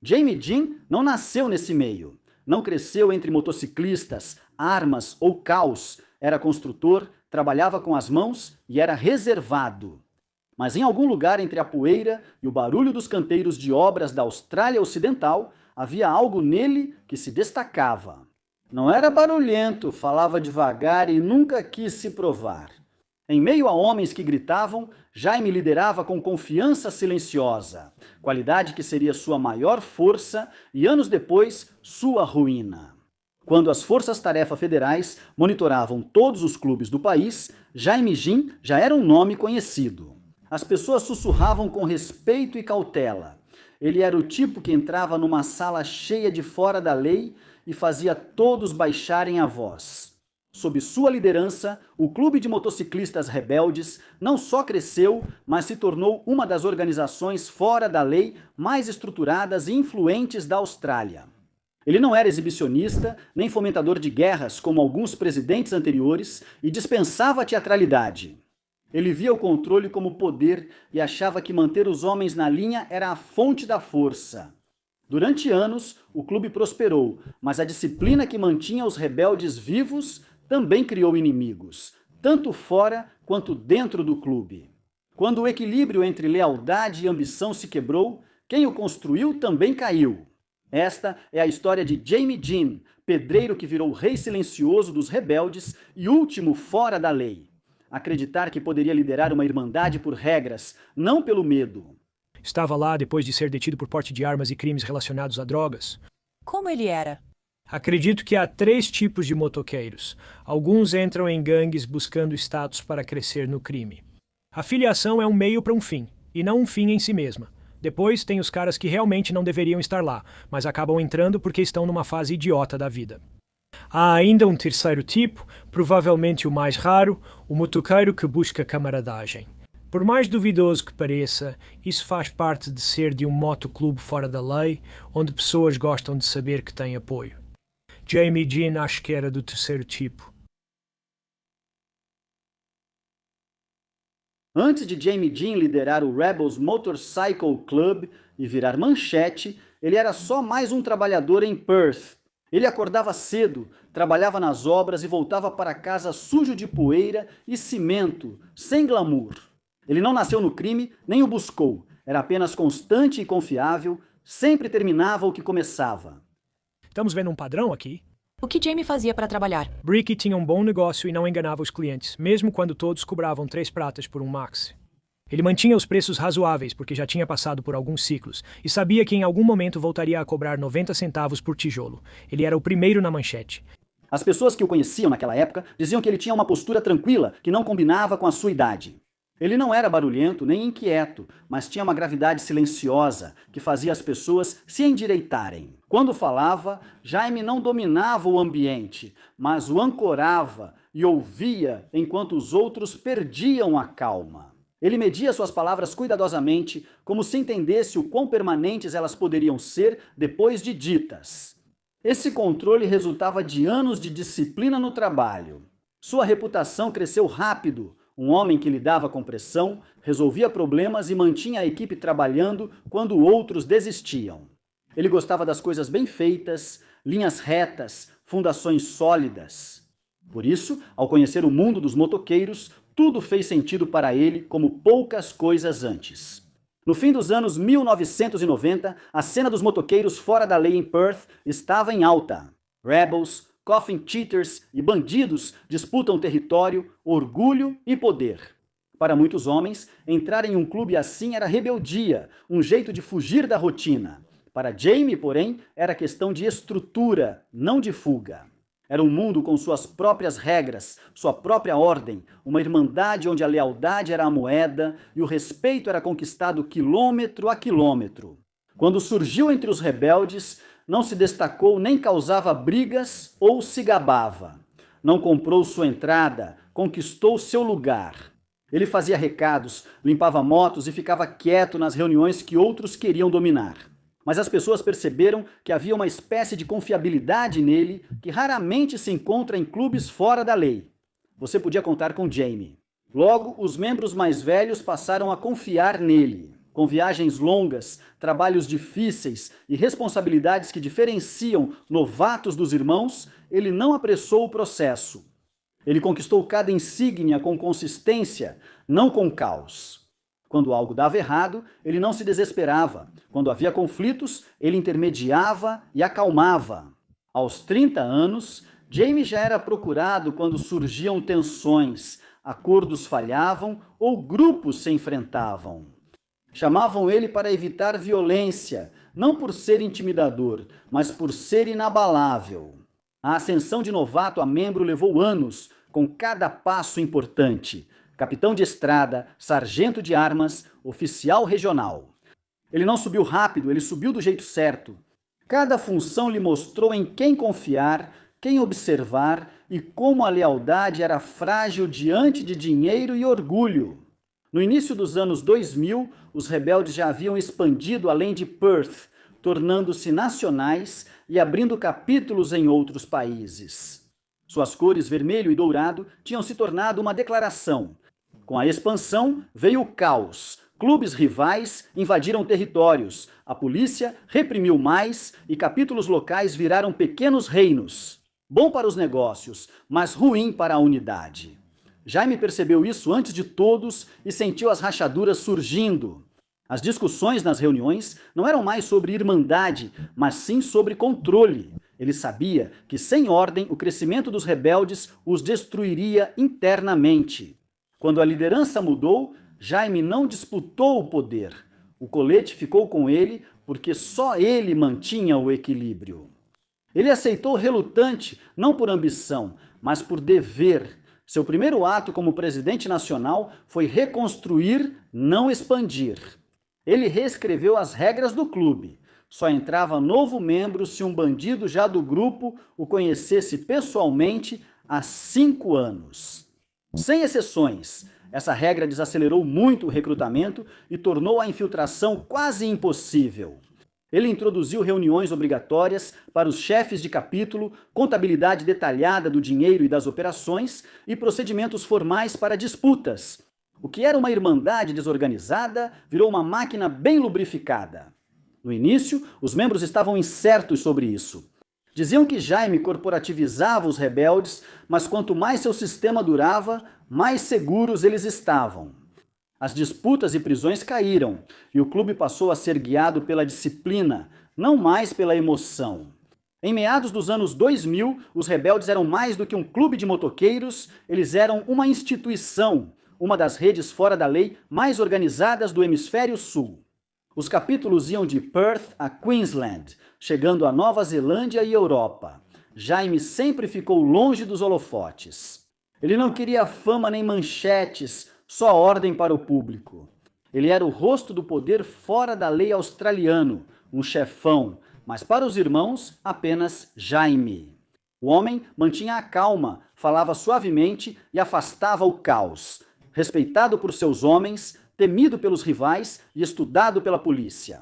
Jamie Dean não nasceu nesse meio. Não cresceu entre motociclistas, armas ou caos. Era construtor, trabalhava com as mãos e era reservado. Mas em algum lugar entre a poeira e o barulho dos canteiros de obras da Austrália Ocidental, havia algo nele que se destacava. Não era barulhento, falava devagar e nunca quis se provar. Em meio a homens que gritavam, Jaime liderava com confiança silenciosa, qualidade que seria sua maior força e anos depois sua ruína. Quando as forças-tarefa federais monitoravam todos os clubes do país, Jaime Dean já era um nome conhecido. As pessoas sussurravam com respeito e cautela. Ele era o tipo que entrava numa sala cheia de fora da lei e fazia todos baixarem a voz. Sob sua liderança, o Clube de Motociclistas Rebeldes não só cresceu, mas se tornou uma das organizações fora da lei mais estruturadas e influentes da Austrália. Ele não era exibicionista, nem fomentador de guerras como alguns presidentes anteriores e dispensava a teatralidade. Ele via o controle como poder e achava que manter os homens na linha era a fonte da força. Durante anos, o clube prosperou, mas a disciplina que mantinha os rebeldes vivos também criou inimigos, tanto fora quanto dentro do clube. Quando o equilíbrio entre lealdade e ambição se quebrou, quem o construiu também caiu. Esta é a história de Jamie Dean, pedreiro que virou rei silencioso dos rebeldes e último fora da lei. Acreditar que poderia liderar uma irmandade por regras, não pelo medo. Estava lá depois de ser detido por porte de armas e crimes relacionados a drogas. Como ele era? Acredito que há 3 tipos de motoqueiros. Alguns entram em gangues buscando status para crescer no crime. A filiação é um meio para um fim, e não um fim em si mesma. Depois tem os caras que realmente não deveriam estar lá, mas acabam entrando porque estão numa fase idiota da vida. Há ainda um terceiro tipo, provavelmente o mais raro, o motoqueiro que busca camaradagem. Por mais duvidoso que pareça, isso faz parte de ser de um motoclube fora da lei, onde pessoas gostam de saber que têm apoio. Jamie Dean acho que era do terceiro tipo. Antes de Jamie Dean liderar o Rebels Motorcycle Club e virar manchete, ele era só mais um trabalhador em Perth. Ele acordava cedo, trabalhava nas obras e voltava para casa sujo de poeira e cimento, sem glamour. Ele não nasceu no crime, nem o buscou. Era apenas constante e confiável, sempre terminava o que começava. Estamos vendo um padrão aqui? O que Jamie fazia para trabalhar? Bricky tinha um bom negócio e não enganava os clientes, mesmo quando todos cobravam 3 pratas por um Maxi. Ele mantinha os preços razoáveis porque já tinha passado por alguns ciclos e sabia que em algum momento voltaria a cobrar 90 centavos por tijolo. Ele era o primeiro na manchete. As pessoas que o conheciam naquela época diziam que ele tinha uma postura tranquila que não combinava com a sua idade. Ele não era barulhento nem inquieto, mas tinha uma gravidade silenciosa que fazia as pessoas se endireitarem. Quando falava, Jaime não dominava o ambiente, mas o ancorava e ouvia enquanto os outros perdiam a calma. Ele media suas palavras cuidadosamente, como se entendesse o quão permanentes elas poderiam ser depois de ditas. Esse controle resultava de anos de disciplina no trabalho. Sua reputação cresceu rápido. Um homem que lidava com pressão, resolvia problemas e mantinha a equipe trabalhando quando outros desistiam. Ele gostava das coisas bem feitas, linhas retas, fundações sólidas. Por isso, ao conhecer o mundo dos motoqueiros, tudo fez sentido para ele como poucas coisas antes. No fim dos anos 1990, a cena dos motoqueiros fora da lei em Perth estava em alta. Rebels, Coffin Cheaters e bandidos disputam território, orgulho e poder. Para muitos homens, entrar em um clube assim era rebeldia, um jeito de fugir da rotina. Para Jamie, porém, era questão de estrutura, não de fuga. Era um mundo com suas próprias regras, sua própria ordem, uma irmandade onde a lealdade era a moeda e o respeito era conquistado quilômetro a quilômetro. Quando surgiu entre os rebeldes, não se destacou nem causava brigas ou se gabava. Não comprou sua entrada, conquistou seu lugar. Ele fazia recados, limpava motos e ficava quieto nas reuniões que outros queriam dominar. Mas as pessoas perceberam que havia uma espécie de confiabilidade nele que raramente se encontra em clubes fora da lei. Você podia contar com Jamie. Logo, os membros mais velhos passaram a confiar nele. Com viagens longas, trabalhos difíceis e responsabilidades que diferenciam novatos dos irmãos, ele não apressou o processo. Ele conquistou cada insígnia com consistência, não com caos. Quando algo dava errado, ele não se desesperava. Quando havia conflitos, ele intermediava e acalmava. Aos 30 anos, Jamie já era procurado quando surgiam tensões, acordos falhavam ou grupos se enfrentavam. Chamavam ele para evitar violência, não por ser intimidador, mas por ser inabalável. A ascensão de novato a membro levou anos, com cada passo importante. Capitão de estrada, sargento de armas, oficial regional. Ele não subiu rápido, ele subiu do jeito certo. Cada função lhe mostrou em quem confiar, quem observar e como a lealdade era frágil diante de dinheiro e orgulho. No início dos anos 2000, os rebeldes já haviam expandido além de Perth, tornando-se nacionais e abrindo capítulos em outros países. Suas cores vermelho e dourado tinham se tornado uma declaração. Com a expansão, veio o caos. Clubes rivais invadiram territórios, a polícia reprimiu mais e capítulos locais viraram pequenos reinos. Bom para os negócios, mas ruim para a unidade. Jaime percebeu isso antes de todos e sentiu as rachaduras surgindo. As discussões nas reuniões não eram mais sobre irmandade, mas sim sobre controle. Ele sabia que, sem ordem, o crescimento dos rebeldes os destruiria internamente. Quando a liderança mudou, Jaime não disputou o poder. O colete ficou com ele porque só ele mantinha o equilíbrio. Ele aceitou relutante, não por ambição, mas por dever. Seu primeiro ato como presidente nacional foi reconstruir, não expandir. Ele reescreveu as regras do clube. Só entrava novo membro se um bandido já do grupo o conhecesse pessoalmente há 5 anos. Sem exceções, essa regra desacelerou muito o recrutamento e tornou a infiltração quase impossível. Ele introduziu reuniões obrigatórias para os chefes de capítulo, contabilidade detalhada do dinheiro e das operações e procedimentos formais para disputas. O que era uma irmandade desorganizada virou uma máquina bem lubrificada. No início, os membros estavam incertos sobre isso. Diziam que Jaime corporativizava os rebeldes, mas quanto mais seu sistema durava, mais seguros eles estavam. As disputas e prisões caíram, e o clube passou a ser guiado pela disciplina, não mais pela emoção. Em meados dos anos 2000, os rebeldes eram mais do que um clube de motoqueiros, eles eram uma instituição, uma das redes fora da lei mais organizadas do hemisfério sul. Os capítulos iam de Perth a Queensland, chegando a Nova Zelândia e Europa. Jaime sempre ficou longe dos holofotes. Ele não queria fama nem manchetes, só ordem para o público. Ele era o rosto do poder fora da lei australiano, um chefão, mas para os irmãos, apenas Jaime. O homem mantinha a calma, falava suavemente e afastava o caos. Respeitado por seus homens, temido pelos rivais e estudado pela polícia.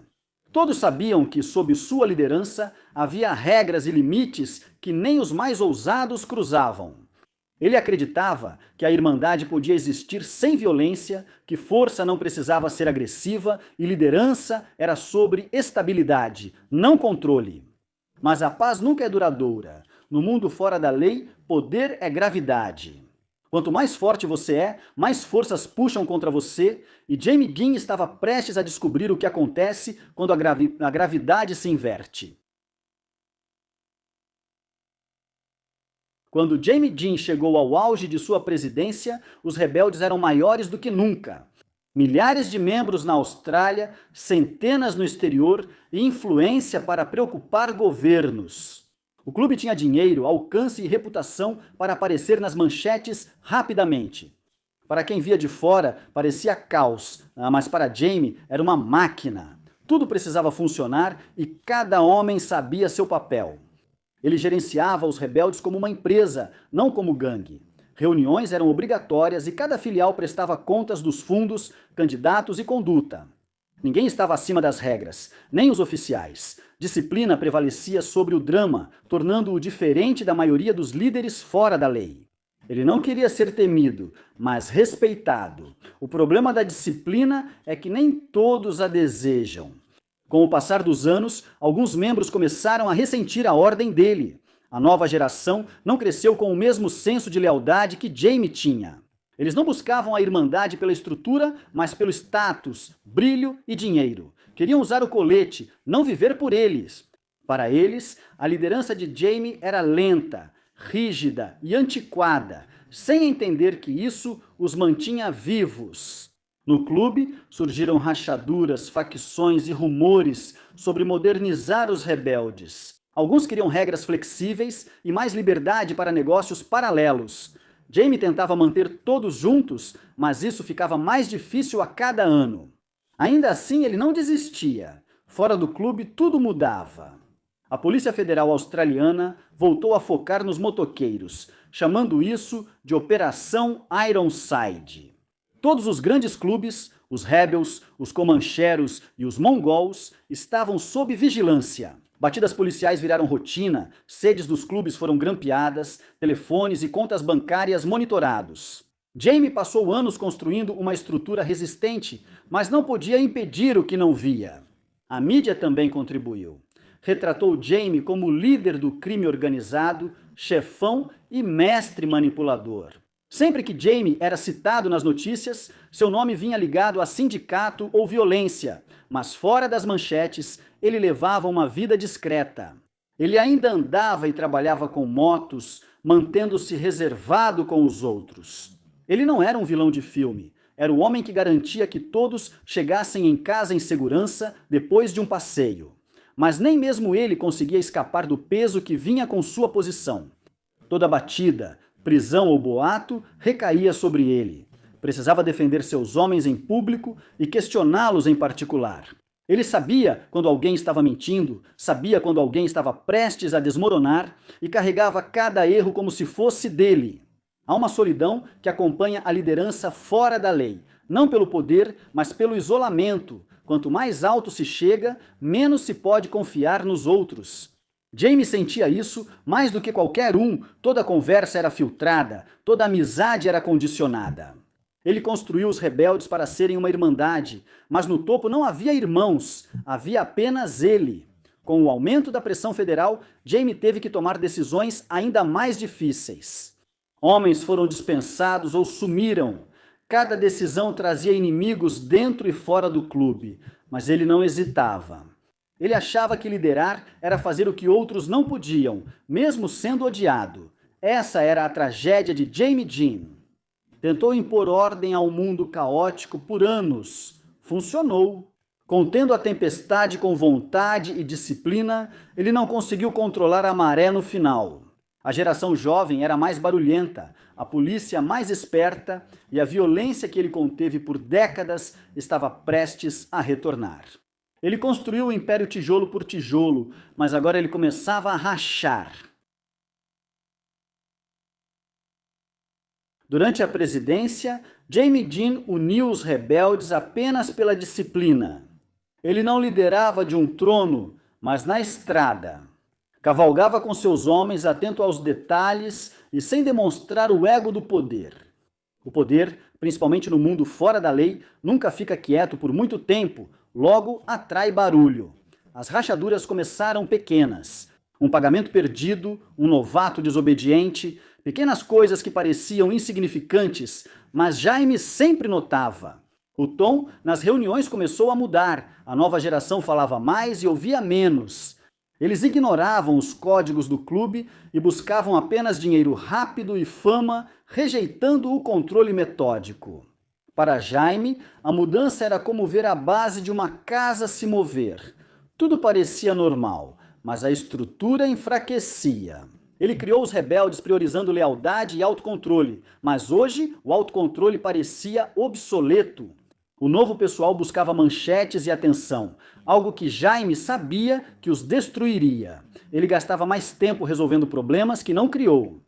Todos sabiam que, sob sua liderança, havia regras e limites que nem os mais ousados cruzavam. Ele acreditava que a irmandade podia existir sem violência, que força não precisava ser agressiva e liderança era sobre estabilidade, não controle. Mas a paz nunca é duradoura. No mundo fora da lei, poder é gravidade. Quanto mais forte você é, mais forças puxam contra você, e Jamie Dean estava prestes a descobrir o que acontece quando a gravidade se inverte. Quando Jamie Dean chegou ao auge de sua presidência, os rebeldes eram maiores do que nunca. Milhares de membros na Austrália, centenas no exterior e influência para preocupar governos. O clube tinha dinheiro, alcance e reputação para aparecer nas manchetes rapidamente. Para quem via de fora, parecia caos, mas para Jamie era uma máquina. Tudo precisava funcionar e cada homem sabia seu papel. Ele gerenciava os rebeldes como uma empresa, não como gangue. Reuniões eram obrigatórias e cada filial prestava contas dos fundos, candidatos e conduta. Ninguém estava acima das regras, nem os oficiais. Disciplina prevalecia sobre o drama, tornando-o diferente da maioria dos líderes fora da lei. Ele não queria ser temido, mas respeitado. O problema da disciplina é que nem todos a desejam. Com o passar dos anos, alguns membros começaram a ressentir a ordem dele. A nova geração não cresceu com o mesmo senso de lealdade que Jamie tinha. Eles não buscavam a irmandade pela estrutura, mas pelo status, brilho e dinheiro. Queriam usar o colete, não viver por eles. Para eles, a liderança de Jamie era lenta, rígida e antiquada, sem entender que isso os mantinha vivos. No clube, surgiram rachaduras, facções e rumores sobre modernizar os rebeldes. Alguns queriam regras flexíveis e mais liberdade para negócios paralelos. Jamie tentava manter todos juntos, mas isso ficava mais difícil a cada ano. Ainda assim, ele não desistia. Fora do clube, tudo mudava. A Polícia Federal Australiana voltou a focar nos motoqueiros, chamando isso de Operação Ironside. Todos os grandes clubes, os Rebels, os Comancheros e os Mongols, estavam sob vigilância. Batidas policiais viraram rotina, sedes dos clubes foram grampeadas, telefones e contas bancárias monitorados. Jamie passou anos construindo uma estrutura resistente, mas não podia impedir o que não via. A mídia também contribuiu. Retratou Jamie como líder do crime organizado, chefão e mestre manipulador. Sempre que Jamie era citado nas notícias, seu nome vinha ligado a sindicato ou violência, mas fora das manchetes, ele levava uma vida discreta. Ele ainda andava e trabalhava com motos, mantendo-se reservado com os outros. Ele não era um vilão de filme, era o homem que garantia que todos chegassem em casa em segurança depois de um passeio. Mas nem mesmo ele conseguia escapar do peso que vinha com sua posição. Toda batida, prisão ou boato recaía sobre ele. Precisava defender seus homens em público e questioná-los em particular. Ele sabia quando alguém estava mentindo, sabia quando alguém estava prestes a desmoronar e carregava cada erro como se fosse dele. Há uma solidão que acompanha a liderança fora da lei, não pelo poder, mas pelo isolamento. Quanto mais alto se chega, menos se pode confiar nos outros. Jamie sentia isso mais do que qualquer um. Toda conversa era filtrada, toda amizade era condicionada. Ele construiu os rebeldes para serem uma irmandade, mas no topo não havia irmãos, havia apenas ele. Com o aumento da pressão federal, Jamie teve que tomar decisões ainda mais difíceis. Homens foram dispensados ou sumiram. Cada decisão trazia inimigos dentro e fora do clube, mas ele não hesitava. Ele achava que liderar era fazer o que outros não podiam, mesmo sendo odiado. Essa era a tragédia de Jamie Dean. Tentou impor ordem ao mundo caótico por anos. Funcionou. Contendo a tempestade com vontade e disciplina, ele não conseguiu controlar a maré no final. A geração jovem era mais barulhenta, a polícia mais esperta e a violência que ele conteve por décadas estava prestes a retornar. Ele construiu o império tijolo por tijolo, mas agora ele começava a rachar. Durante a presidência, Jamie Dean uniu os rebeldes apenas pela disciplina. Ele não liderava de um trono, mas na estrada. Cavalgava com seus homens, atento aos detalhes e sem demonstrar o ego do poder. O poder, principalmente no mundo fora da lei, nunca fica quieto por muito tempo, logo atrai barulho. As rachaduras começaram pequenas. Um pagamento perdido, um novato desobediente, pequenas coisas que pareciam insignificantes, mas Jamie sempre notava. O tom nas reuniões começou a mudar, a nova geração falava mais e ouvia menos. Eles ignoravam os códigos do clube e buscavam apenas dinheiro rápido e fama, rejeitando o controle metódico. Para Jamie, a mudança era como ver a base de uma casa se mover. Tudo parecia normal, mas a estrutura enfraquecia. Ele criou os rebeldes priorizando lealdade e autocontrole, mas hoje o autocontrole parecia obsoleto. O novo pessoal buscava manchetes e atenção, algo que Jamie sabia que os destruiria. Ele gastava mais tempo resolvendo problemas que não criou.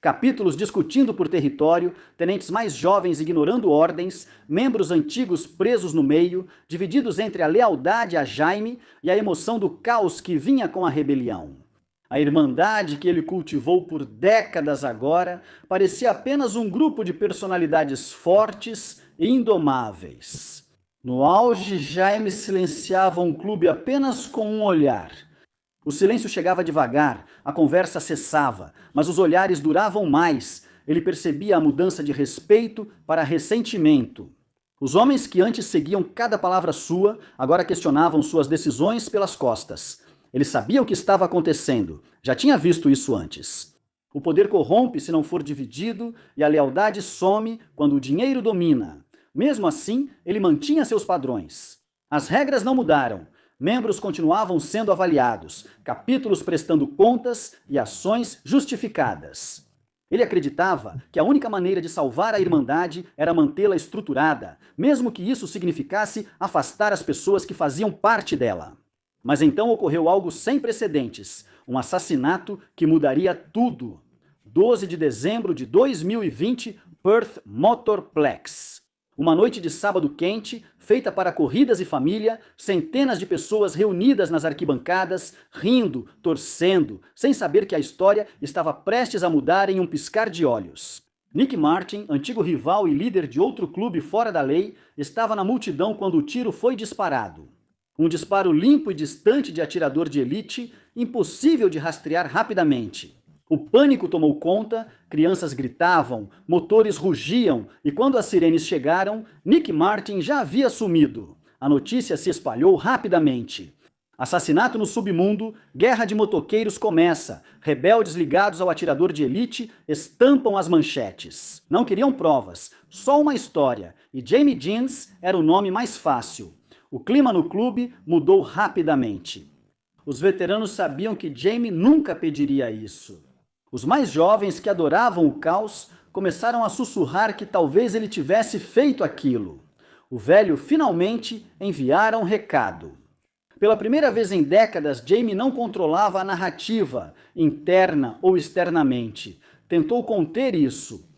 Capítulos discutindo por território, tenentes mais jovens ignorando ordens, membros antigos presos no meio, divididos entre a lealdade a Jamie e a emoção do caos que vinha com a rebelião. A irmandade que ele cultivou por décadas agora parecia apenas um grupo de personalidades fortes e indomáveis. No auge, Jaime silenciava um clube apenas com um olhar. O silêncio chegava devagar, a conversa cessava, mas os olhares duravam mais. Ele percebia a mudança de respeito para ressentimento. Os homens que antes seguiam cada palavra sua, agora questionavam suas decisões pelas costas. Ele sabia o que estava acontecendo, já tinha visto isso antes. O poder corrompe se não for dividido e a lealdade some quando o dinheiro domina. Mesmo assim, ele mantinha seus padrões. As regras não mudaram. Membros continuavam sendo avaliados, capítulos prestando contas e ações justificadas. Ele acreditava que a única maneira de salvar a Irmandade era mantê-la estruturada, mesmo que isso significasse afastar as pessoas que faziam parte dela. Mas então ocorreu algo sem precedentes, um assassinato que mudaria tudo. 12 de dezembro de 2020, Perth Motorplex. Uma noite de sábado quente, feita para corridas e família, centenas de pessoas reunidas nas arquibancadas, rindo, torcendo, sem saber que a história estava prestes a mudar em um piscar de olhos. Nick Martin, antigo rival e líder de outro clube fora da lei, estava na multidão quando o tiro foi disparado. Um disparo limpo e distante de atirador de elite, impossível de rastrear rapidamente. O pânico tomou conta, crianças gritavam, motores rugiam e quando as sirenes chegaram, Nick Martin já havia sumido. A notícia se espalhou rapidamente. Assassinato no submundo, guerra de motoqueiros começa. Rebeldes ligados ao atirador de elite estampam as manchetes. Não queriam provas, só uma história, e Jamie Jeans era o nome mais fácil. O clima no clube mudou rapidamente. Os veteranos sabiam que Jamie nunca pediria isso. Os mais jovens, que adoravam o caos, começaram a sussurrar que talvez ele tivesse feito aquilo. O velho finalmente enviara um recado. Pela primeira vez em décadas, Jamie não controlava a narrativa, interna ou externamente. Tentou conter isso.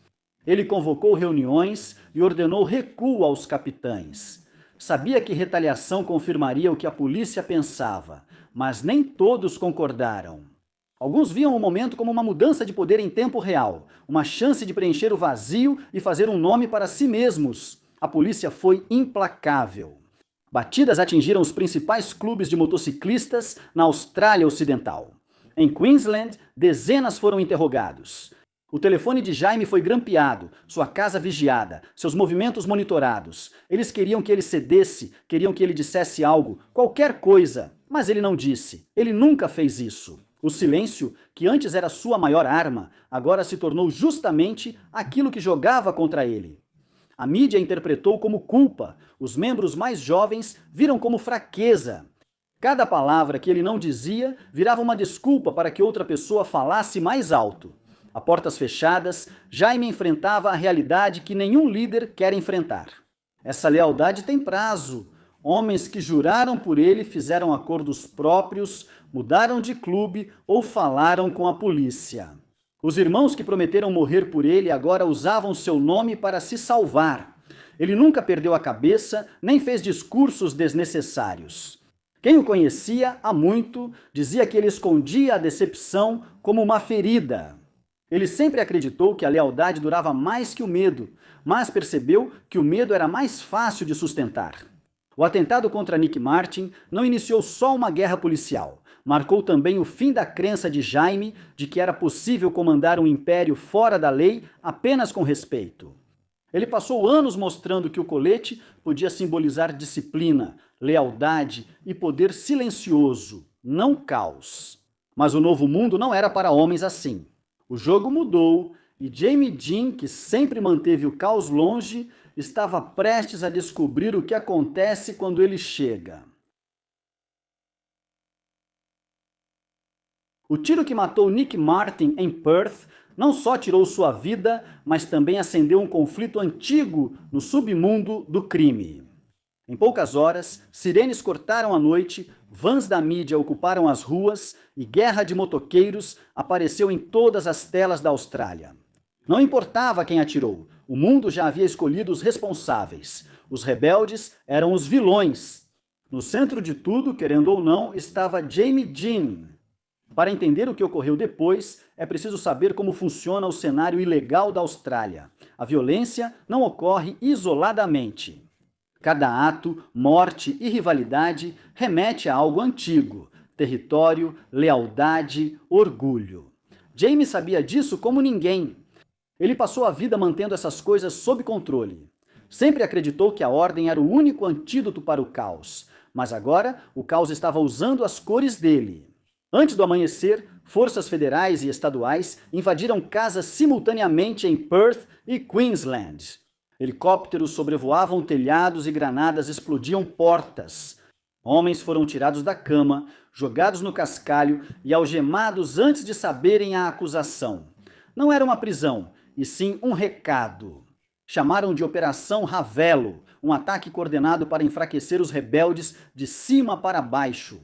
Ele convocou reuniões e ordenou recuo aos capitães. Sabia que retaliação confirmaria o que a polícia pensava, mas nem todos concordaram. Alguns viam o momento como uma mudança de poder em tempo real, uma chance de preencher o vazio e fazer um nome para si mesmos. A polícia foi implacável. Batidas atingiram os principais clubes de motociclistas na Austrália Ocidental. Em Queensland, dezenas foram interrogados. O telefone de Jaime foi grampeado, sua casa vigiada, seus movimentos monitorados. Eles queriam que ele cedesse, queriam que ele dissesse algo, qualquer coisa, mas ele não disse. Ele nunca fez isso. O silêncio, que antes era sua maior arma, agora se tornou justamente aquilo que jogava contra ele. A mídia interpretou como culpa, os membros mais jovens viram como fraqueza. Cada palavra que ele não dizia virava uma desculpa para que outra pessoa falasse mais alto. A portas fechadas, Jaime enfrentava a realidade que nenhum líder quer enfrentar. Essa lealdade tem prazo. Homens que juraram por ele fizeram acordos próprios, mudaram de clube ou falaram com a polícia. Os irmãos que prometeram morrer por ele agora usavam seu nome para se salvar. Ele nunca perdeu a cabeça, nem fez discursos desnecessários. Quem o conhecia há muito dizia que ele escondia a decepção como uma ferida. Ele sempre acreditou que a lealdade durava mais que o medo, mas percebeu que o medo era mais fácil de sustentar. O atentado contra Nick Martin não iniciou só uma guerra policial, marcou também o fim da crença de Jaime de que era possível comandar um império fora da lei apenas com respeito. Ele passou anos mostrando que o colete podia simbolizar disciplina, lealdade e poder silencioso, não caos. Mas o novo mundo não era para homens assim. O jogo mudou e Jamie Jean, que sempre manteve o caos longe, estava prestes a descobrir o que acontece quando ele chega. O tiro que matou Nick Martin em Perth não só tirou sua vida, mas também acendeu um conflito antigo no submundo do crime. Em poucas horas, sirenes cortaram a noite, vans da mídia ocuparam as ruas e guerra de motoqueiros apareceu em todas as telas da Austrália. Não importava quem atirou, o mundo já havia escolhido os responsáveis. Os rebeldes eram os vilões. No centro de tudo, querendo ou não, estava Jamie Jean. Para entender o que ocorreu depois, é preciso saber como funciona o cenário ilegal da Austrália. A violência não ocorre isoladamente. Cada ato, morte e rivalidade remete a algo antigo: território, lealdade, orgulho. Jamie sabia disso como ninguém. Ele passou a vida mantendo essas coisas sob controle. Sempre acreditou que a ordem era o único antídoto para o caos, mas agora o caos estava usando as cores dele. Antes do amanhecer, forças federais e estaduais invadiram casas simultaneamente em Perth e Queensland. Helicópteros sobrevoavam telhados e granadas explodiam portas. Homens foram tirados da cama, jogados no cascalho e algemados antes de saberem a acusação. Não era uma prisão, e sim um recado. Chamaram de Operação Ravelo, um ataque coordenado para enfraquecer os rebeldes de cima para baixo.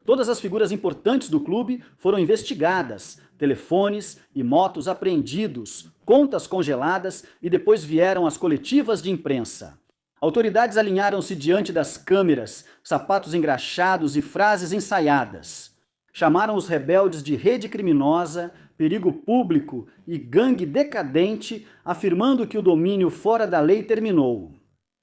Todas as figuras importantes do clube foram investigadas, telefones e motos apreendidos, contas congeladas e depois vieram as coletivas de imprensa. Autoridades alinharam-se diante das câmeras, sapatos engraxados e frases ensaiadas. Chamaram os rebeldes de rede criminosa, perigo público e gangue decadente, afirmando que o domínio fora da lei terminou.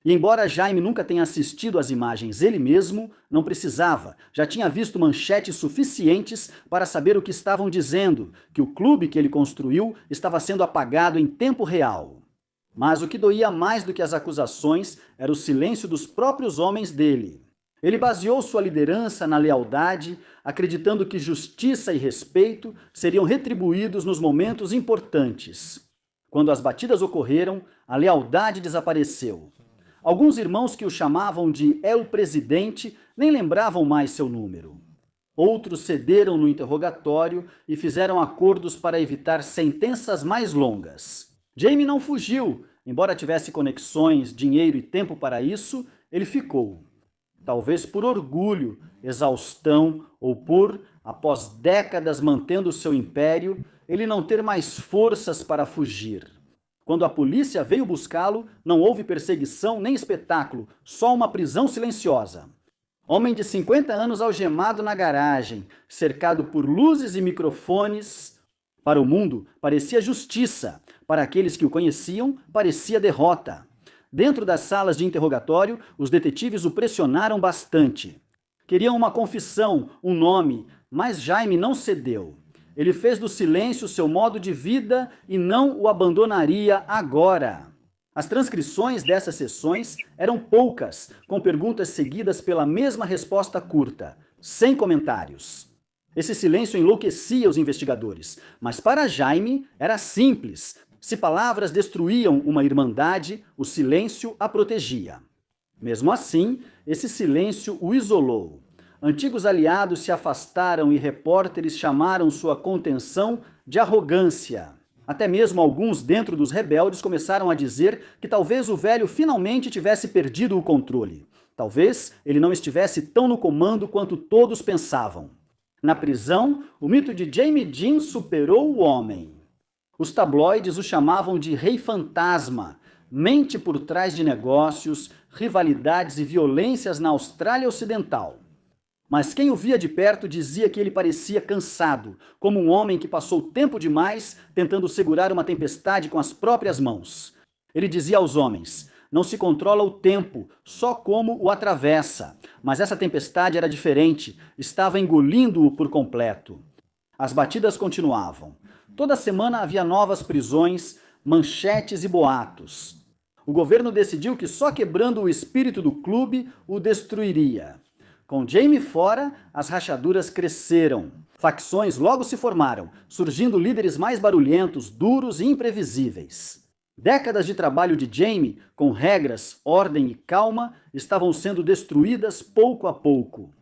E embora Jaime nunca tenha assistido às imagens ele mesmo, não precisava, já tinha visto manchetes suficientes para saber o que estavam dizendo, que o clube que ele construiu estava sendo apagado em tempo real. Mas o que doía mais do que as acusações era o silêncio dos próprios homens dele. Ele baseou sua liderança na lealdade, acreditando que justiça e respeito seriam retribuídos nos momentos importantes. Quando as batidas ocorreram, a lealdade desapareceu. Alguns irmãos que o chamavam de El Presidente nem lembravam mais seu número. Outros cederam no interrogatório e fizeram acordos para evitar sentenças mais longas. Jamie não fugiu, embora tivesse conexões, dinheiro e tempo para isso, ele ficou. Talvez por orgulho, exaustão ou por, após décadas mantendo seu império, ele não ter mais forças para fugir. Quando a polícia veio buscá-lo, não houve perseguição nem espetáculo, só uma prisão silenciosa. Homem de 50 anos algemado na garagem, cercado por luzes e microfones. Para o mundo, parecia justiça. Para aqueles que o conheciam, parecia derrota. Dentro das salas de interrogatório, os detetives o pressionaram bastante. Queriam uma confissão, um nome, mas Jaime não cedeu. Ele fez do silêncio seu modo de vida e não o abandonaria agora. As transcrições dessas sessões eram poucas, com perguntas seguidas pela mesma resposta curta, sem comentários. Esse silêncio enlouquecia os investigadores, mas para Jaime era simples. Se palavras destruíam uma irmandade, o silêncio a protegia. Mesmo assim, esse silêncio o isolou. Antigos aliados se afastaram e repórteres chamaram sua contenção de arrogância. Até mesmo alguns dentro dos rebeldes começaram a dizer que talvez o velho finalmente tivesse perdido o controle. Talvez ele não estivesse tão no comando quanto todos pensavam. Na prisão, o mito de Jamie Dean superou o homem. Os tabloides o chamavam de Rei Fantasma, mente por trás de negócios, rivalidades e violências na Austrália Ocidental. Mas quem o via de perto dizia que ele parecia cansado, como um homem que passou tempo demais tentando segurar uma tempestade com as próprias mãos. Ele dizia aos homens: não se controla o tempo, só como o atravessa. Mas essa tempestade era diferente, estava engolindo-o por completo. As batidas continuavam. Toda semana havia novas prisões, manchetes e boatos. O governo decidiu que só quebrando o espírito do clube o destruiria. Com Jamie fora, as rachaduras cresceram. Facções logo se formaram, surgindo líderes mais barulhentos, duros e imprevisíveis. Décadas de trabalho de Jamie, com regras, ordem e calma, estavam sendo destruídas pouco a pouco.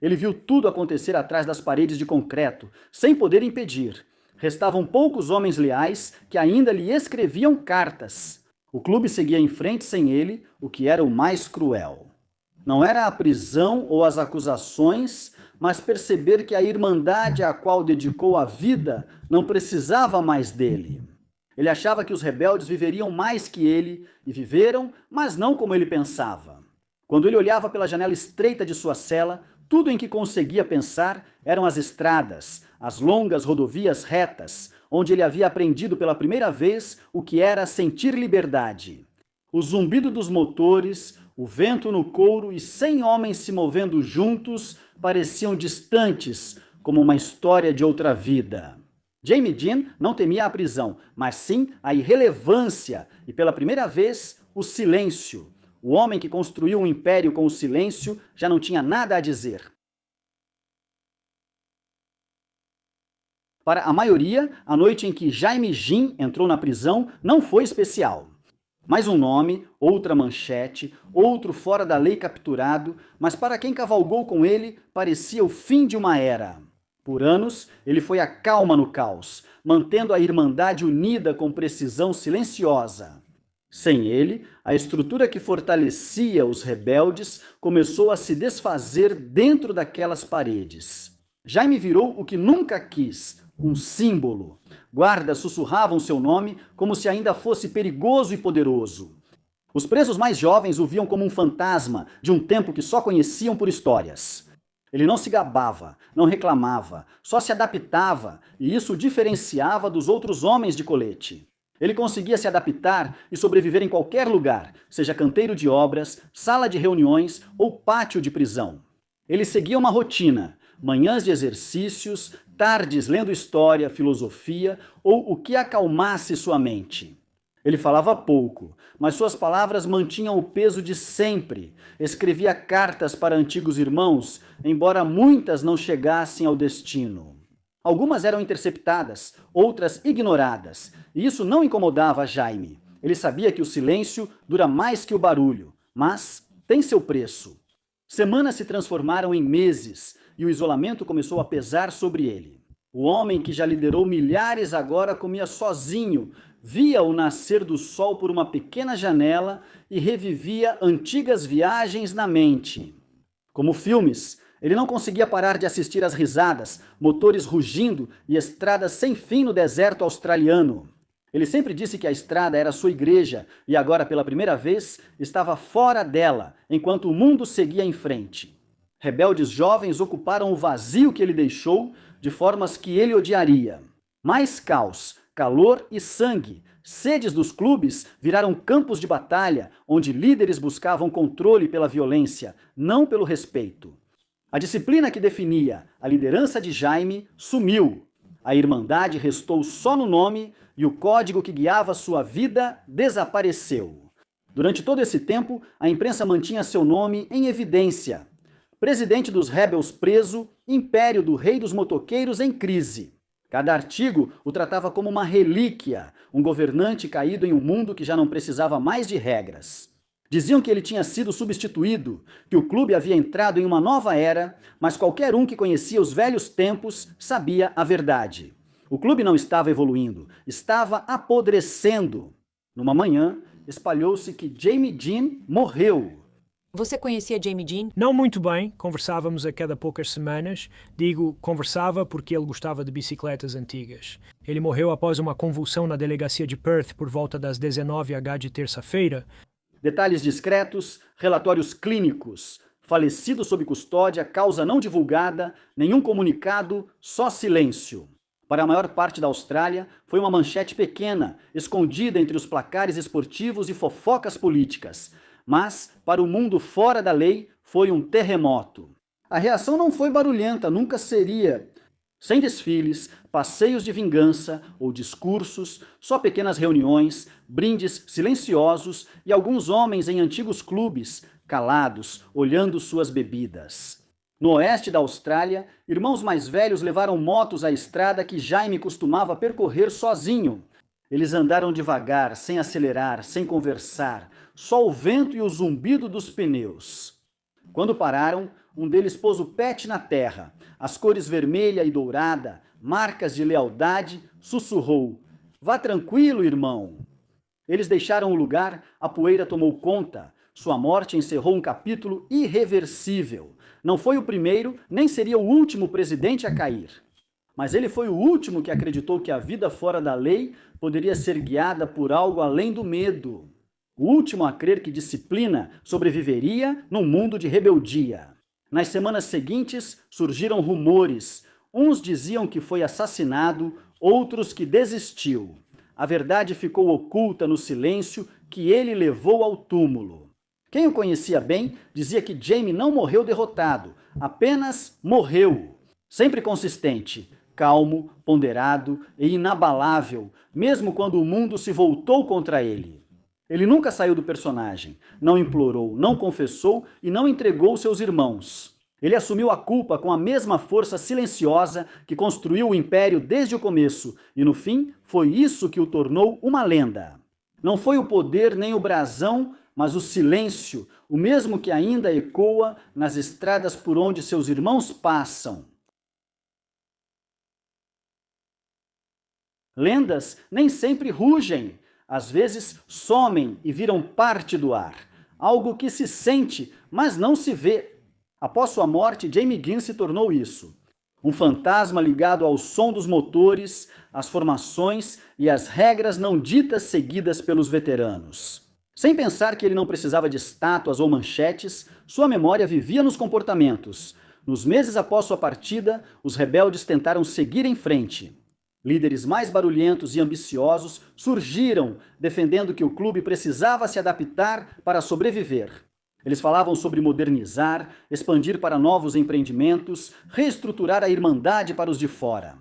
Ele viu tudo acontecer atrás das paredes de concreto, sem poder impedir. Restavam poucos homens leais que ainda lhe escreviam cartas. O clube seguia em frente sem ele, o que era o mais cruel. Não era a prisão ou as acusações, mas perceber que a irmandade à qual dedicou a vida não precisava mais dele. Ele achava que os rebeldes viveriam mais que ele, e viveram, mas não como ele pensava. Quando ele olhava pela janela estreita de sua cela, Tudo em que conseguia pensar eram as estradas, as longas rodovias retas, onde ele havia aprendido pela primeira vez o que era sentir liberdade. O zumbido dos motores, o vento no couro e 100 homens se movendo juntos pareciam distantes, como uma história de outra vida. Jamie Dean não temia a prisão, mas sim a irrelevância e, pela primeira vez, o silêncio. O homem que construiu um império com o silêncio já não tinha nada a dizer. Para a maioria, a noite em que Jaime Dean entrou na prisão não foi especial. Mais um nome, outra manchete, outro fora da lei capturado, mas para quem cavalgou com ele, parecia o fim de uma era. Por anos, ele foi a calma no caos, mantendo a Irmandade unida com precisão silenciosa. Sem ele, a estrutura que fortalecia os rebeldes começou a se desfazer dentro daquelas paredes. Jaime virou o que nunca quis, um símbolo. Guardas sussurravam seu nome como se ainda fosse perigoso e poderoso. Os presos mais jovens o viam como um fantasma de um tempo que só conheciam por histórias. Ele não se gabava, não reclamava, só se adaptava, e isso o diferenciava dos outros homens de colete. Ele conseguia se adaptar e sobreviver em qualquer lugar, seja canteiro de obras, sala de reuniões ou pátio de prisão. Ele seguia uma rotina, manhãs de exercícios, tardes lendo história, filosofia ou o que acalmasse sua mente. Ele falava pouco, mas suas palavras mantinham o peso de sempre. Escrevia cartas para antigos irmãos, embora muitas não chegassem ao destino. Algumas eram interceptadas, outras ignoradas, e isso não incomodava Jaime. Ele sabia que o silêncio dura mais que o barulho, mas tem seu preço. Semanas se transformaram em meses, e o isolamento começou a pesar sobre ele. O homem que já liderou milhares agora comia sozinho, via o nascer do sol por uma pequena janela e revivia antigas viagens na mente. Como filmes, ele não conseguia parar de assistir às risadas, motores rugindo e estradas sem fim no deserto australiano. Ele sempre disse que a estrada era sua igreja e agora, pela primeira vez, estava fora dela, enquanto o mundo seguia em frente. Rebeldes jovens ocuparam o vazio que ele deixou de formas que ele odiaria. Mais caos, calor e sangue. Sedes dos clubes viraram campos de batalha, onde líderes buscavam controle pela violência, não pelo respeito. A disciplina que definia a liderança de Jaime sumiu. A Irmandade restou só no nome e o código que guiava sua vida desapareceu. Durante todo esse tempo, a imprensa mantinha seu nome em evidência. Presidente dos Rebels preso, Império do Rei dos Motoqueiros em crise. Cada artigo o tratava como uma relíquia, um governante caído em um mundo que já não precisava mais de regras. Diziam que ele tinha sido substituído, que o clube havia entrado em uma nova era, mas qualquer um que conhecia os velhos tempos sabia a verdade. O clube não estava evoluindo, estava apodrecendo. Numa manhã, espalhou-se que Jamie Dean morreu. Você conhecia Jamie Dean? Não muito bem, conversávamos a cada poucas semanas. Digo, conversava porque ele gostava de bicicletas antigas. Ele morreu após uma convulsão na delegacia de Perth por volta das 19h de terça-feira. Detalhes discretos, relatórios clínicos, falecido sob custódia, causa não divulgada, nenhum comunicado, só silêncio. Para a maior parte da Austrália, foi uma manchete pequena, escondida entre os placares esportivos e fofocas políticas. Mas, para o mundo fora da lei, foi um terremoto. A reação não foi barulhenta, nunca seria. Sem desfiles, passeios de vingança ou discursos, só pequenas reuniões, brindes silenciosos e alguns homens em antigos clubes, calados, olhando suas bebidas. No oeste da Austrália, irmãos mais velhos levaram motos à estrada que Jaime costumava percorrer sozinho. Eles andaram devagar, sem acelerar, sem conversar, só o vento e o zumbido dos pneus. Quando pararam, um deles pôs o pet na terra, as cores vermelha e dourada, marcas de lealdade, sussurrou: "Vá tranquilo, irmão." Eles deixaram o lugar, a poeira tomou conta. Sua morte encerrou um capítulo irreversível. Não foi o primeiro, nem seria o último presidente a cair. Mas ele foi o último que acreditou que a vida fora da lei poderia ser guiada por algo além do medo. O último a crer que disciplina sobreviveria num mundo de rebeldia. Nas semanas seguintes, surgiram rumores. Uns diziam que foi assassinado, outros que desistiu. A verdade ficou oculta no silêncio que ele levou ao túmulo. Quem o conhecia bem dizia que Jaime não morreu derrotado, apenas morreu. Sempre consistente, calmo, ponderado e inabalável, mesmo quando o mundo se voltou contra ele. Ele nunca saiu do personagem, não implorou, não confessou e não entregou seus irmãos. Ele assumiu a culpa com a mesma força silenciosa que construiu o império desde o começo, e no fim foi isso que o tornou uma lenda. Não foi o poder nem o brasão, mas o silêncio, o mesmo que ainda ecoa nas estradas por onde seus irmãos passam. Lendas nem sempre rugem, às vezes somem e viram parte do ar, algo que se sente, mas não se vê. Após sua morte, Jaime Dean se tornou isso. Um fantasma ligado ao som dos motores, às formações e às regras não ditas seguidas pelos veteranos. Sem pensar que ele não precisava de estátuas ou manchetes, sua memória vivia nos comportamentos. Nos meses após sua partida, os rebeldes tentaram seguir em frente. Líderes mais barulhentos e ambiciosos surgiram, defendendo que o clube precisava se adaptar para sobreviver. Eles falavam sobre modernizar, expandir para novos empreendimentos, reestruturar a irmandade para os de fora.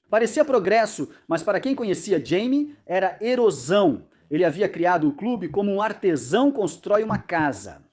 Parecia progresso, mas para quem conhecia Jaime, era erosão. Ele havia criado o clube como um artesão constrói uma casa.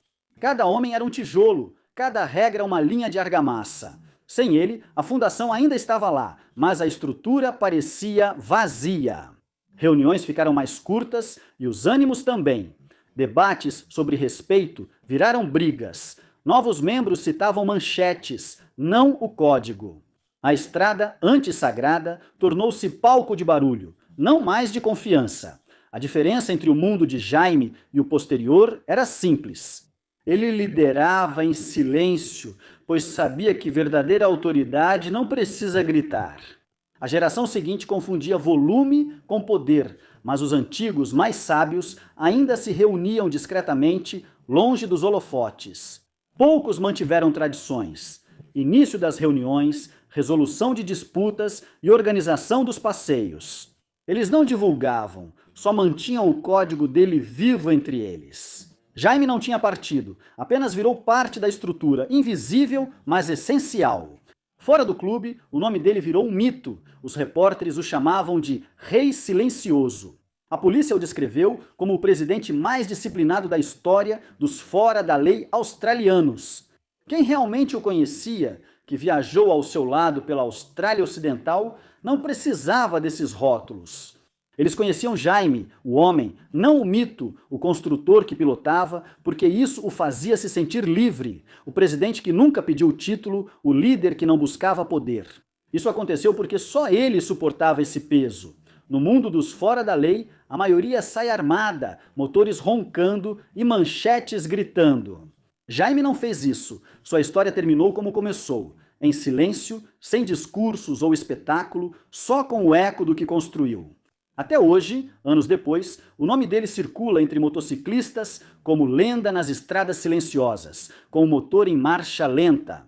Cada homem era um tijolo, cada regra uma linha de argamassa. Sem ele, a fundação ainda estava lá, mas a estrutura parecia vazia. Reuniões ficaram mais curtas e os ânimos também. Debates sobre respeito viraram brigas. Novos membros citavam manchetes, não o código. A estrada antissagrada tornou-se palco de barulho, não mais de confiança. A diferença entre o mundo de Jaime e o posterior era simples. Ele liderava em silêncio, pois sabia que verdadeira autoridade não precisa gritar. A geração seguinte confundia volume com poder, mas os antigos, mais sábios, ainda se reuniam discretamente, longe dos holofotes. Poucos mantiveram tradições. Início das reuniões, resolução de disputas e organização dos passeios. Eles não divulgavam, só mantinham o código dele vivo entre eles. Jaime não tinha partido, apenas virou parte da estrutura, invisível, mas essencial. Fora do clube, o nome dele virou um mito. Os repórteres o chamavam de Rei Silencioso. A polícia o descreveu como o presidente mais disciplinado da história dos fora da lei australianos. Quem realmente o conhecia, que viajou ao seu lado pela Austrália Ocidental, não precisava desses rótulos. Eles conheciam Jaime, o homem, não o mito, o construtor que pilotava, porque isso o fazia se sentir livre, o presidente que nunca pediu título, o líder que não buscava poder. Isso aconteceu porque só ele suportava esse peso. No mundo dos fora da lei, a maioria sai armada, motores roncando e manchetes gritando. Jaime não fez isso. Sua história terminou como começou, em silêncio, sem discursos ou espetáculo, só com o eco do que construiu. Até hoje, anos depois, o nome dele circula entre motociclistas como lenda nas estradas silenciosas, com o motor em marcha lenta.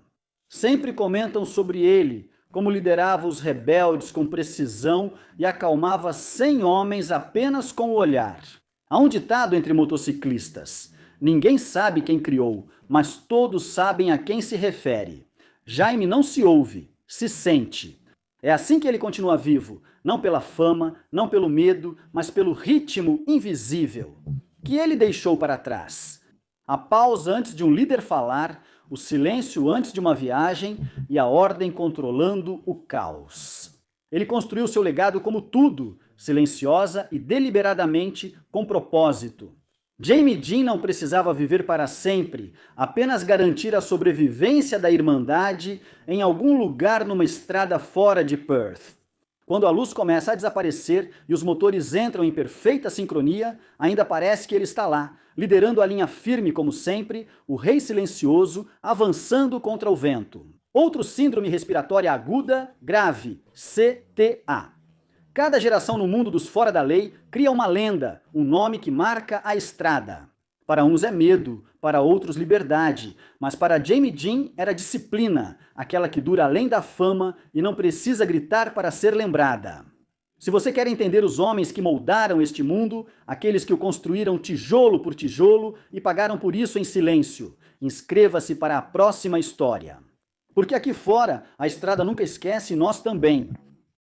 Sempre comentam sobre ele, como liderava os rebeldes com precisão e acalmava 100 homens apenas com o olhar. Há um ditado entre motociclistas: ninguém sabe quem criou, mas todos sabem a quem se refere. Jaime não se ouve, se sente. É assim que ele continua vivo, não pela fama, não pelo medo, mas pelo ritmo invisível que ele deixou para trás. A pausa antes de um líder falar, o silêncio antes de uma viagem e a ordem controlando o caos. Ele construiu seu legado como tudo, silenciosa e deliberadamente com propósito. Jaime Dean não precisava viver para sempre, apenas garantir a sobrevivência da Irmandade em algum lugar numa estrada fora de Perth. Quando a luz começa a desaparecer e os motores entram em perfeita sincronia, ainda parece que ele está lá, liderando a linha firme como sempre, o Rei Silencioso, avançando contra o vento. Outro síndrome respiratória aguda, grave, CTA. Cada geração no mundo dos fora da lei cria uma lenda, um nome que marca a estrada. Para uns é medo, para outros liberdade, mas para Jamie Jean era disciplina, aquela que dura além da fama e não precisa gritar para ser lembrada. Se você quer entender os homens que moldaram este mundo, aqueles que o construíram tijolo por tijolo e pagaram por isso em silêncio, inscreva-se para a próxima história. Porque aqui fora, a estrada nunca esquece e nós também.